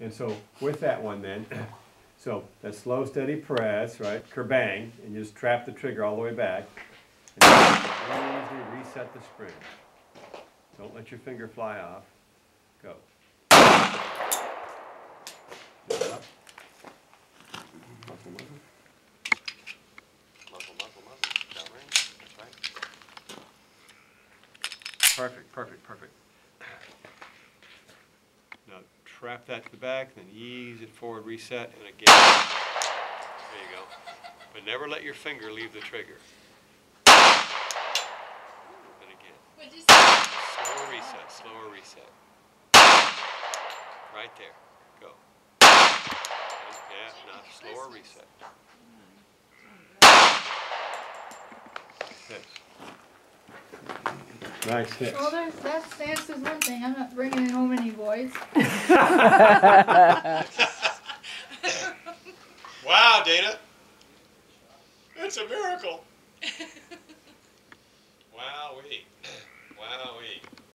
And so with that one then, so that slow, steady press, right? Kerbang, and you just trap the trigger all the way back. And easily reset the spring. Don't let your finger fly off. Go. Up. Muscle, muscle. Muscle, muscle, muscle. Downrange. That's right. Perfect, perfect, perfect. Now trap that to the back, then ease it forward, reset, and again. There you go. But never let your finger leave the trigger. And again. What'd you say? Slower reset, slower reset. Right there. Go. Yeah, now slower reset. Hits. Nice hits. Well, that stance is one thing. I'm not bringing in home any boys. Wow, Dana. It's a miracle.